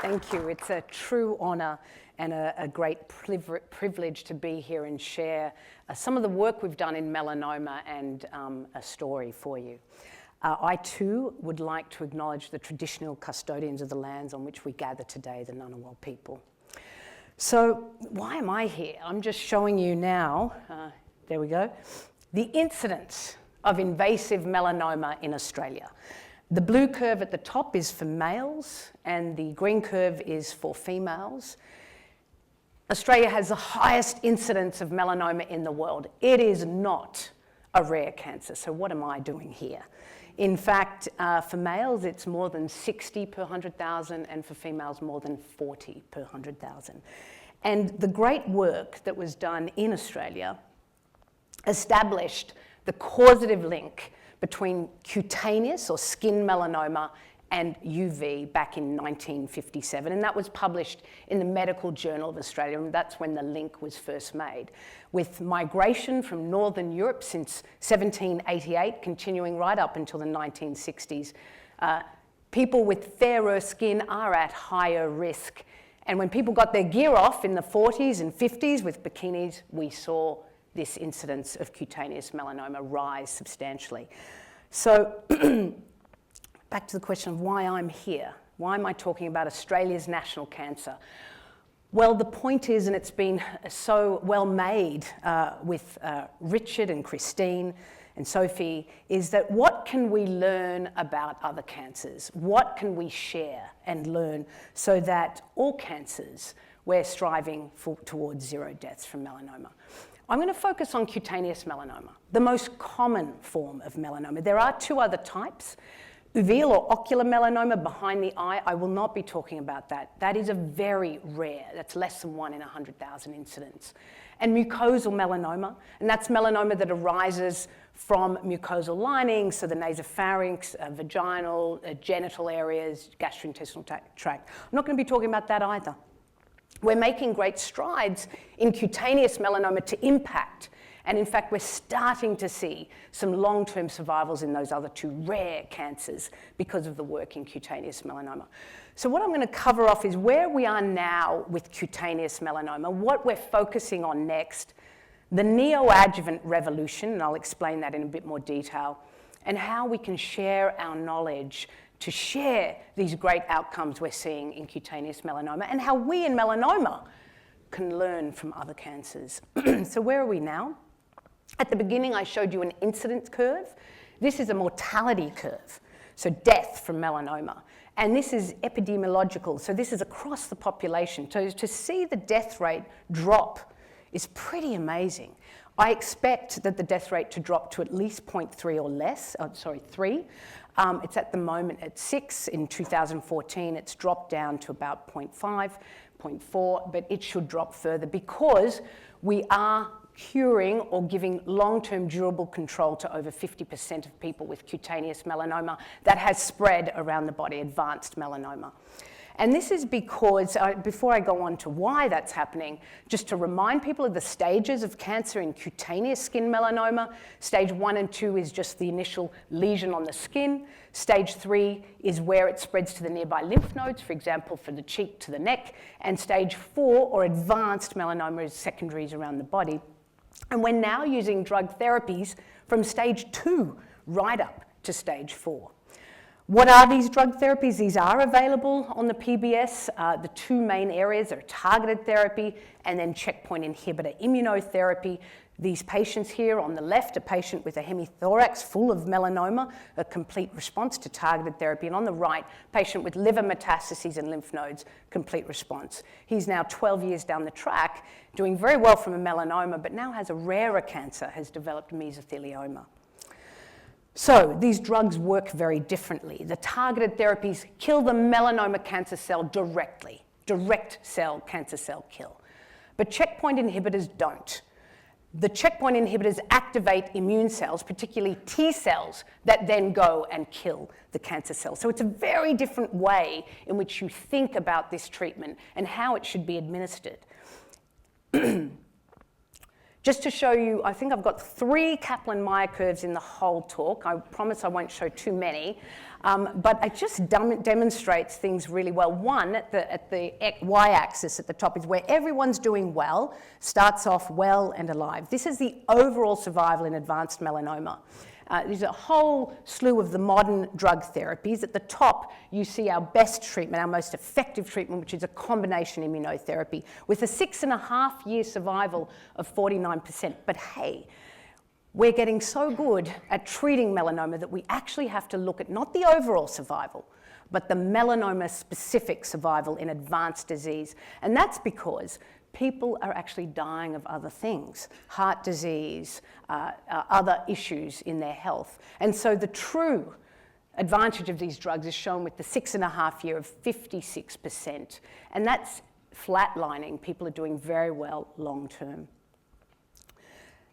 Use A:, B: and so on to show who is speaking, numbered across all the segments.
A: Thank you. It's a true honour and a great privilege to be here and share some of the work we've done in melanoma and a story for you. I too would like to acknowledge the traditional custodians of the lands on which we gather today, the Ngunnawal people. So why am I here? I'm just showing you now, there we go, the incidence of invasive melanoma in Australia. The blue curve at the top is for males and the green curve is for females. Australia has the highest incidence of melanoma in the world. It is not a rare cancer, so what am I doing here? In fact, for males, it's more than 60 per 100,000, and for females, more than 40 per 100,000. And the great work that was done in Australia established the causative link between cutaneous or skin melanoma and UV back in 1957, and that was published in the Medical Journal of Australia, and that's when the link was first made. With migration from Northern Europe since 1788, continuing right up until the 1960s, people with fairer skin are at higher risk. And when people got their gear off in the 40s and 50s with bikinis, we saw this incidence of cutaneous melanoma rise substantially. So back to the question of why I'm here. Why am I talking about Australia's national cancer? Well, the point is, and it's been so well made with Richard and Christine and Sophie, is that what can we learn about other cancers? What can we share and learn so that all cancers, we're striving towards zero deaths from melanoma? I'm going to focus on cutaneous melanoma, the most common form of melanoma. There are two other types. Uveal or ocular melanoma behind the eye, I will not be talking about that. That is a very rare, that's less than 1 in 100,000 incidents. And mucosal melanoma, and that's melanoma that arises from mucosal linings, so the nasopharynx, vaginal, genital areas, gastrointestinal tract. I'm not going to be talking about that either. We're making great strides in cutaneous melanoma to impact, and in fact, we're starting to see some long-term survivals in those other two rare cancers because of the work in cutaneous melanoma. So what I'm going to cover off is where we are now with cutaneous melanoma, what we're focusing on next, the neoadjuvant revolution, and I'll explain that in a bit more detail, and how we can share our knowledge to share these great outcomes we're seeing in cutaneous melanoma, and how we in melanoma can learn from other cancers. So where are we now? At the beginning, I showed you an incidence curve. This is a mortality curve, so death from melanoma. And this is epidemiological, so this is across the population. So to see the death rate drop is pretty amazing. I expect that the death rate to drop to at least 0.3 or less, 3. It's at the moment at 6. In 2014, it's dropped down to about 0.5, 0.4, but it should drop further because we are curing or giving long-term durable control to over 50% of people with cutaneous melanoma that has spread around the body, advanced melanoma. And this is because, before I go on to why that's happening, just to remind people of the stages of cancer in cutaneous skin melanoma. Stage 1 and 2 is just the initial lesion on the skin. Stage 3 is where it spreads to the nearby lymph nodes, for example, from the cheek to the neck. And stage 4, or advanced melanoma, is secondaries around the body. And we're now using drug therapies from stage 2 right up to stage 4. What are these drug therapies? These are available on the PBS. The two main areas are targeted therapy and then checkpoint inhibitor immunotherapy. These patients here on the left, a patient with a hemithorax full of melanoma, a complete response to targeted therapy. And on the right, patient with liver metastases and lymph nodes, complete response. He's now 12 years down the track, doing very well from a melanoma, but now has a rarer cancer, has developed mesothelioma. So these drugs work very differently. The targeted therapies kill the melanoma cancer cell directly, direct cell cancer cell kill. But checkpoint inhibitors don't. The checkpoint inhibitors activate immune cells, particularly T cells, that then go and kill the cancer cells. So it's a very different way in which you think about this treatment and how it should be administered. Just to show you, I think I've got 3 Kaplan-Meier curves in the whole talk. I promise I won't show too many, but it just demonstrates things really well. One, at the y-axis at the top is where everyone's doing well, starts off well and alive. This is the overall survival in advanced melanoma. There's a whole slew of the modern drug therapies. At the top, you see our best treatment, our most effective treatment, which is a combination immunotherapy, with a 6.5-year survival of 49%. But hey, we're getting so good at treating melanoma that we actually have to look at not the overall survival, but the melanoma-specific survival in advanced disease. And that's because people are actually dying of other things, heart disease, other issues in their health. And so the true advantage of these drugs is shown with the 6.5-year of 56%. And that's flatlining. People are doing very well long term.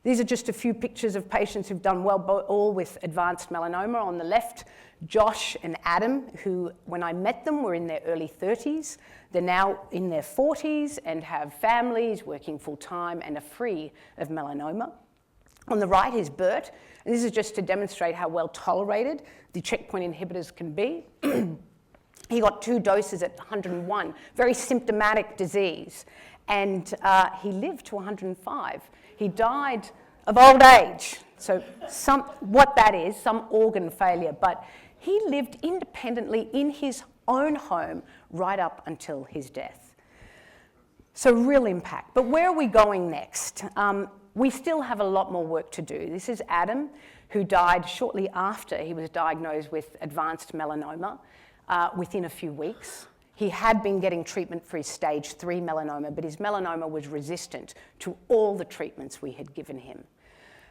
A: These are just a few pictures of patients who've done well, all with advanced melanoma. On the left, Josh and Adam, who, when I met them, were in their early 30s. They're now in their 40s and have families, working full-time, and are free of melanoma. On the right is Bert, and this is just to demonstrate how well tolerated the checkpoint inhibitors can be. He got 2 doses at 101, very symptomatic disease, and he lived to 105. He died of old age, so what that is, some organ failure, but he lived independently in his own home right up until his death. So real impact. But where are we going next? We still have a lot more work to do. This is Adam, who died shortly after he was diagnosed with advanced melanoma, within a few weeks. He had been getting treatment for his stage 3 melanoma, but his melanoma was resistant to all the treatments we had given him.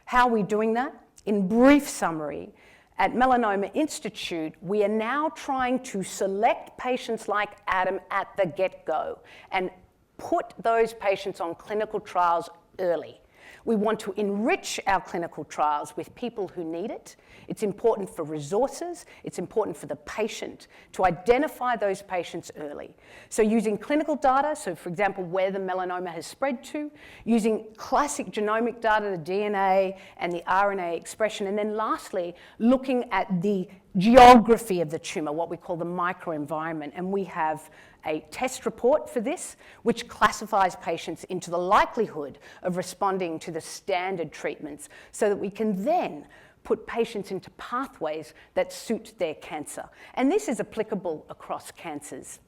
A: How are we doing that? In brief summary, at Melanoma Institute, we are now trying to select patients like Adam at the get-go and put those patients on clinical trials early. We want to enrich our clinical trials with people who need it. It's important for resources, it's important for the patient to identify those patients early. So using clinical data, so for example, where the melanoma has spread to, using classic genomic data, the DNA and the RNA expression, and then lastly, looking at the geography of the tumor, what we call the microenvironment. And we have a test report for this, which classifies patients into the likelihood of responding to the standard treatments so that we can then put patients into pathways that suit their cancer. And this is applicable across cancers.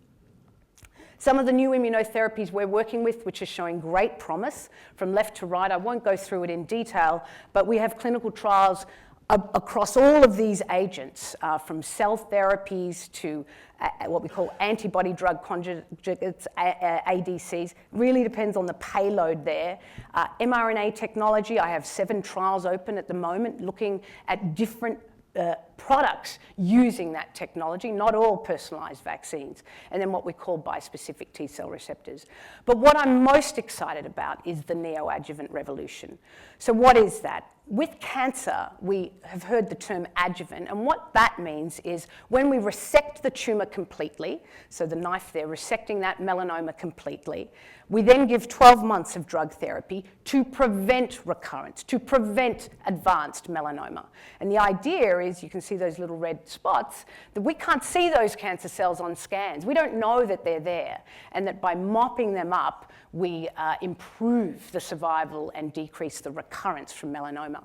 A: Some of the new immunotherapies we're working with, which are showing great promise from left to right, I won't go through it in detail, but we have clinical trials across all of these agents, from cell therapies to what we call antibody drug conjugates, ADCs. Really depends on the payload there. mRNA technology, I have 7 trials open at the moment looking at different products using that technology, not all personalized vaccines, and then what we call bispecific T-cell receptors. But what I'm most excited about is the neoadjuvant revolution. So what is that? With cancer, we have heard the term adjuvant, and what that means is when we resect the tumor completely, so the knife there, resecting that melanoma completely, we then give 12 months of drug therapy to prevent recurrence, to prevent advanced melanoma. And the idea is, you can see those little red spots, that we can't see those cancer cells on scans. We don't know that they're there, and that by mopping them up, we improve the survival and decrease the recurrence from melanoma.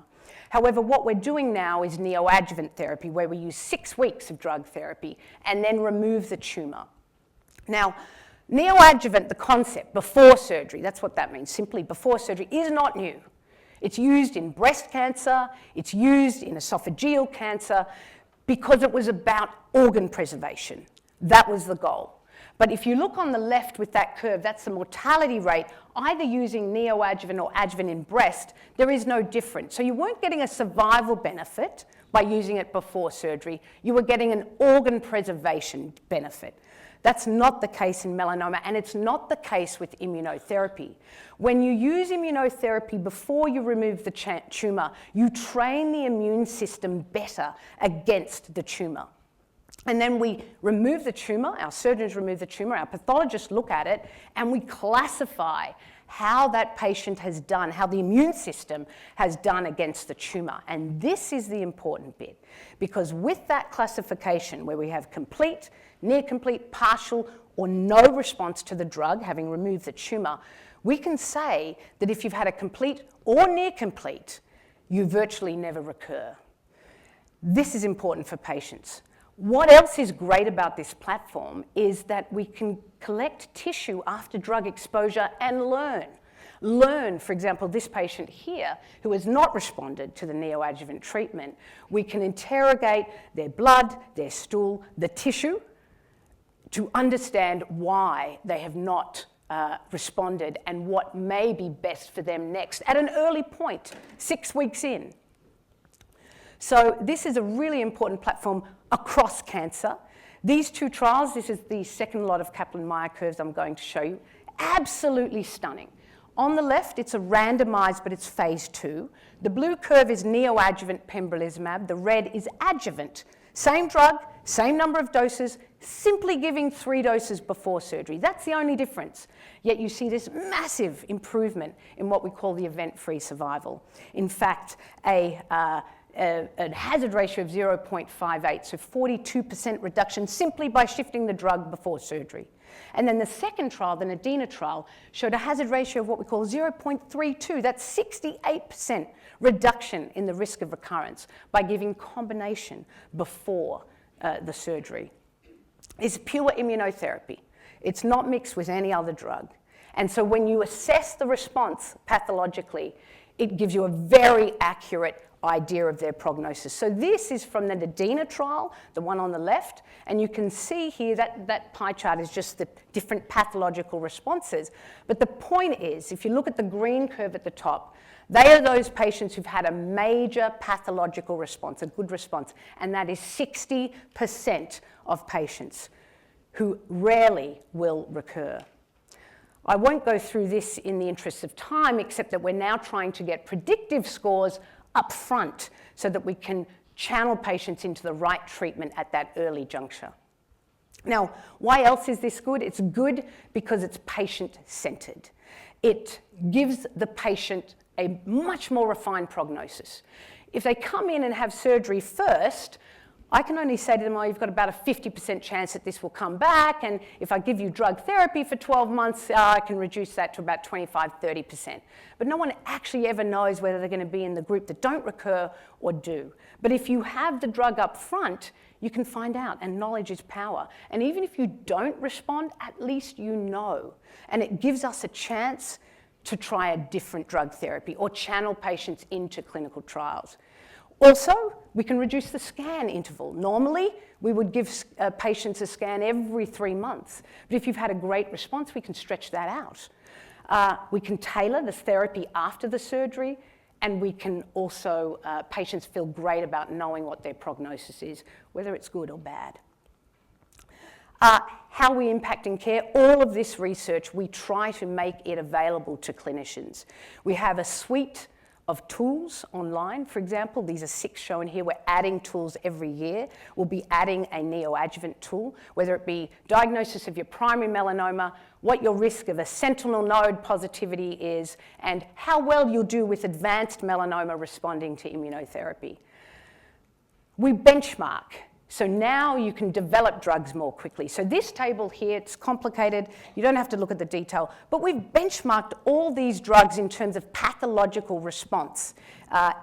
A: However, what we're doing now is neoadjuvant therapy, where we use 6 weeks of drug therapy and then remove the tumor. Now, neoadjuvant, the concept, before surgery, that's what that means, simply before surgery, is not new. It's used in breast cancer, it's used in esophageal cancer, because it was about organ preservation. That was the goal. But if you look on the left with that curve, that's the mortality rate. Either using neoadjuvant or adjuvant in breast, there is no difference. So you weren't getting a survival benefit by using it before surgery. You were getting an organ preservation benefit. That's not the case in melanoma, and it's not the case with immunotherapy. When you use immunotherapy before you remove the tumor, you train the immune system better against the tumor. And then we remove the tumor, our surgeons remove the tumor, our pathologists look at it, and we classify how that patient has done, how the immune system has done against the tumour. And this is the important bit, because with that classification where we have complete, near complete, partial, or no response to the drug, having removed the tumour, we can say that if you've had a complete or near complete, you virtually never recur. This is important for patients. What else is great about this platform is that we can collect tissue after drug exposure and learn. Learn, for example, this patient here who has not responded to the neoadjuvant treatment. We can interrogate their blood, their stool, the tissue to understand why they have not responded and what may be best for them next at an early point, 6 weeks in. So this is a really important platform across cancer. These two trials, this is the second lot of Kaplan-Meier curves I'm going to show you, absolutely stunning. On the left, it's a randomized, but it's phase 2. The blue curve is neoadjuvant pembrolizumab. The red is adjuvant. Same drug, same number of doses, simply giving 3 doses before surgery. That's the only difference. Yet you see this massive improvement in what we call the event-free survival. In fact, a hazard ratio of 0.58, so 42% reduction simply by shifting the drug before surgery. And then the second trial, the Nadina trial, showed a hazard ratio of what we call 0.32. That's 68% reduction in the risk of recurrence by giving combination before the surgery. It's pure immunotherapy. It's not mixed with any other drug. And so when you assess the response pathologically, it gives you a very accurate idea of their prognosis. So this is from the Nadina trial, the one on the left, and you can see here that pie chart is just the different pathological responses. But the point is, if you look at the green curve at the top, they are those patients who've had a major pathological response, a good response, and that is 60% of patients who rarely will recur. I won't go through this in the interest of time, except that we're now trying to get predictive scores up front so that we can channel patients into the right treatment at that early juncture. Now, why else is this good? It's good because it's patient-centered. It gives the patient a much more refined prognosis. If they come in and have surgery first, I can only say to them, oh, you've got about a 50% chance that this will come back, and if I give you drug therapy for 12 months, I can reduce that to about 25-30%. But no one actually ever knows whether they're going to be in the group that don't recur or do. But if you have the drug up front, you can find out, and knowledge is power. And even if you don't respond, at least you know. And it gives us a chance to try a different drug therapy or channel patients into clinical trials. Also, we can reduce the scan interval. Normally, we would give patients a scan every 3 months. But if you've had a great response, we can stretch that out. We can tailor the therapy after the surgery, and we can also, patients feel great about knowing what their prognosis is, whether it's good or bad. How we impact in care, all of this research, we try to make it available to clinicians. We have a suite of tools online, for example. These are 6 shown here. We're adding tools every year. We'll be adding a neoadjuvant tool, whether it be diagnosis of your primary melanoma, what your risk of a sentinel node positivity is, and how well you'll do with advanced melanoma responding to immunotherapy. We benchmark. So now you can develop drugs more quickly. So this table here, it's complicated. You don't have to look at the detail. But we've benchmarked all these drugs in terms of pathological response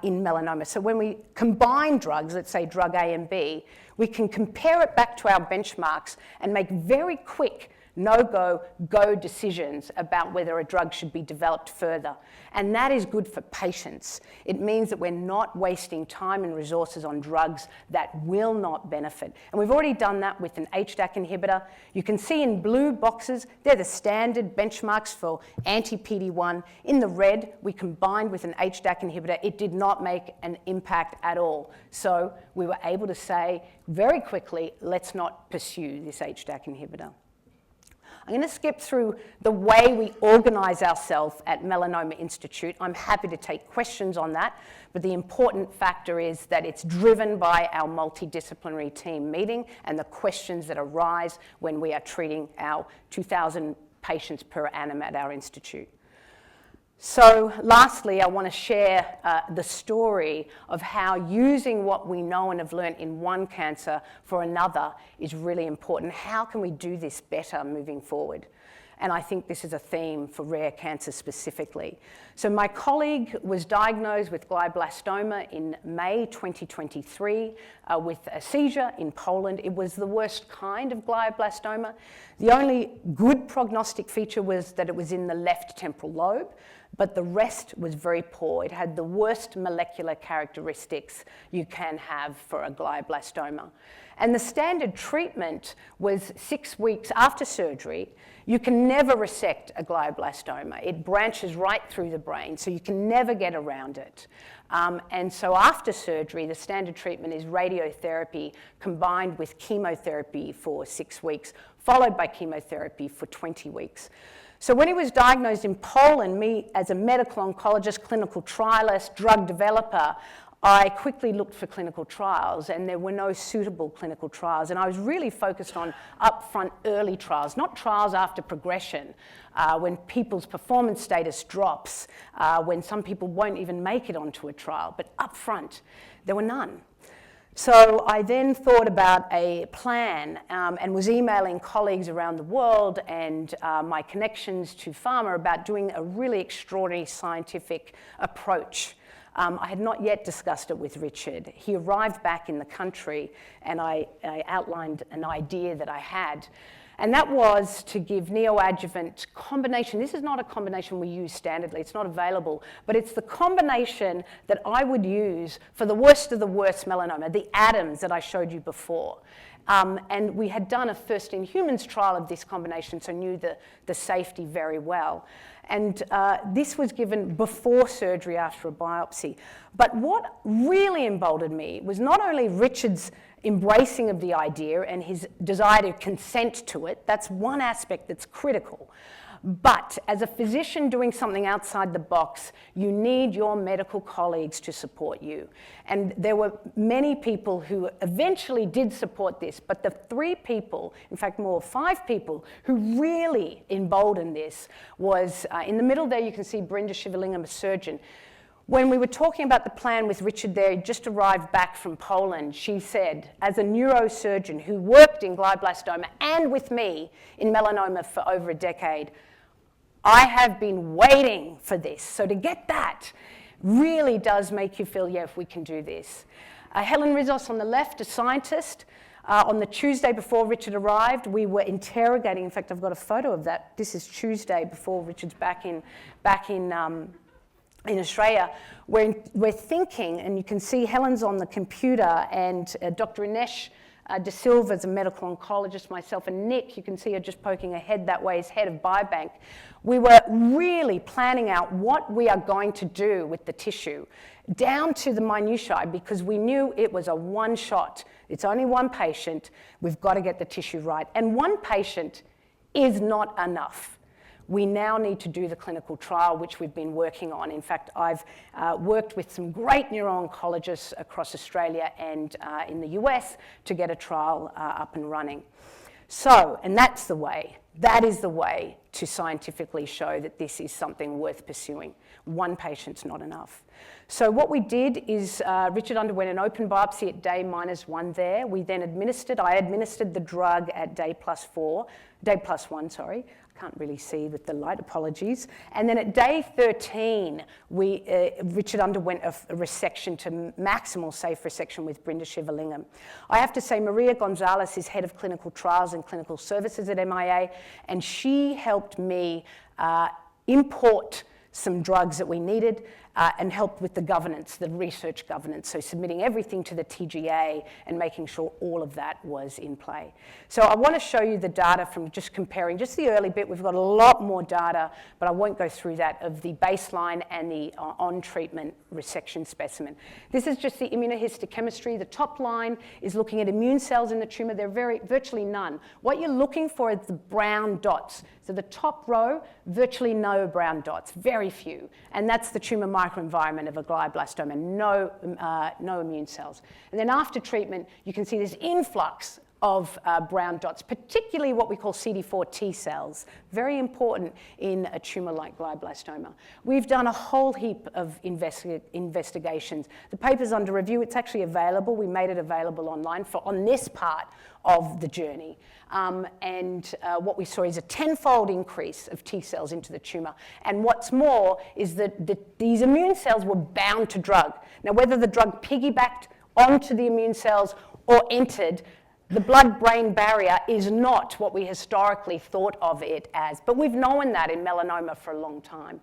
A: in melanoma. So when we combine drugs, let's say drug A and B, we can compare it back to our benchmarks and make very quick no-go, go decisions about whether a drug should be developed further. And that is good for patients. It means that we're not wasting time and resources on drugs that will not benefit. And we've already done that with an HDAC inhibitor. You can see in blue boxes, they're the standard benchmarks for anti-PD-1. In the red, we combined with an HDAC inhibitor. It did not make an impact at all. So we were able to say very quickly, let's not pursue this HDAC inhibitor. I'm going to skip through the way we organise ourselves at Melanoma Institute. I'm happy to take questions on that, but the important factor is that it's driven by our multidisciplinary team meeting and the questions that arise when we are treating our 2,000 patients per annum at our institute. So lastly, I want to share the story of how using what we know and have learned in one cancer for another is really important. How can we do this better moving forward? And I think this is a theme for rare cancer specifically. So my colleague was diagnosed with glioblastoma in May 2023 with a seizure in Poland. It was the worst kind of glioblastoma. The only good prognostic feature was that it was in the left temporal lobe, but the rest was very poor. It had the worst molecular characteristics you can have for a glioblastoma. And the standard treatment was 6 weeks after surgery. You can never resect a glioblastoma. It branches right through the brain, so you can never get around it. And so after surgery, the standard treatment is radiotherapy combined with chemotherapy for 6 weeks, followed by chemotherapy for 20 weeks. So when he was diagnosed in Poland, me as a medical oncologist, clinical trialist, drug developer, I quickly looked for clinical trials, and there were no suitable clinical trials. And I was really focused on upfront early trials, not trials after progression, when people's performance status drops, when some people won't even make it onto a trial. But upfront, there were none. So I then thought about a plan and was emailing colleagues around the world and my connections to pharma about doing a really extraordinary scientific approach. I had not yet discussed it with Richard. He arrived back in the country, and I outlined an idea that I had. And that was to give neoadjuvant combination. This is not a combination we use standardly. It's not available. But it's the combination that I would use for the worst of the worst melanoma, the ADAMS that I showed you before. And we had done a first-in-humans trial of this combination, so knew the safety very well. And this was given before surgery after a biopsy. But what really emboldened me was not only Richard's embracing of the idea and his desire to consent to it. That's one aspect that's critical. But as a physician doing something outside the box, you need your medical colleagues to support you. And there were many people who eventually did support this, but the 3 people, in fact more 5 people, who really emboldened this was, in the middle there you can see Brenda Shivalingam, a surgeon. When we were talking about the plan with Richard there, he just arrived back from Poland, she said, as a neurosurgeon who worked in glioblastoma and with me in melanoma for over a decade, I have been waiting for this. So to get that really does make you feel, yeah, if we can do this. Helen Rizos on the left, a scientist. On the Tuesday before Richard arrived, we were interrogating, in fact, I've got a photo of that. This is Tuesday before Richard's back in Australia. We're thinking, and you can see Helen's on the computer, and Dr. Inesh De Silva is a medical oncologist, myself and Nick, you can see her just poking her head that way, is head of Biobank. We were really planning out what we are going to do with the tissue, down to the minutiae, because we knew it was a one shot. It's only one patient, we've got to get the tissue right. And one patient is not enough. We now need to do the clinical trial, which we've been working on. In fact, I've worked with some great neuro-oncologists across Australia and in the US to get a trial up and running. So, and that's the way, that is the way to scientifically show that this is something worth pursuing. One patient's not enough. So what we did is Richard underwent an open biopsy at day -1 there. We then I administered the drug at day +1, sorry. Can't really see with the light, apologies. And then at day 13, Richard underwent a resection to maximal safe resection with Brenda Shivalingam. I have to say Maria Gonzalez is head of clinical trials and clinical services at MIA, and she helped me import some drugs that we needed and helped with the governance, the research governance, so submitting everything to the TGA and making sure all of that was in play. So I want to show you the data from just comparing just the early bit. We've got a lot more data, but I won't go through that, of the baseline and the on-treatment resection specimen. This is just the immunohistochemistry. The top line is looking at immune cells in the tumor. There are virtually none. What you're looking for is the brown dots. So the top row, virtually no brown dots, very few. And that's the tumor microenvironment of a glioblastoma, no immune cells. And then after treatment, you can see this influx of brown dots, particularly what we call CD4 T cells, very important in a tumor like glioblastoma. We've done a whole heap of investigations. The paper's under review. It's actually available. We made it available online on this part of the journey. What we saw is a 10-fold increase of T cells into the tumor. And what's more is that these immune cells were bound to drug. Now, whether the drug piggybacked onto the immune cells or entered, the blood-brain barrier is not what we historically thought of it as, but we've known that in melanoma for a long time.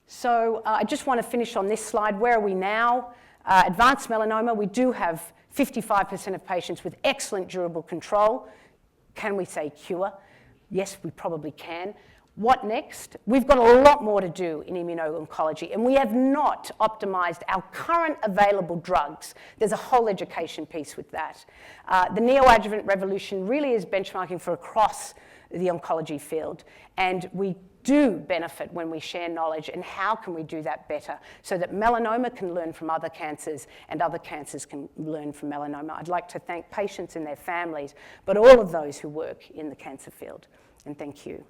A: So I just want to finish on this slide. Where are we now? Advanced melanoma, we do have 55% of patients with excellent durable control. Can we say cure? Yes, we probably can. What next? We've got a lot more to do in immuno-oncology, and we have not optimized our current available drugs. There's a whole education piece with that. The neoadjuvant revolution really is benchmarking for across the oncology field, and we do benefit when we share knowledge, and how can we do that better so that melanoma can learn from other cancers and other cancers can learn from melanoma. I'd like to thank patients and their families, but all of those who work in the cancer field, and thank you.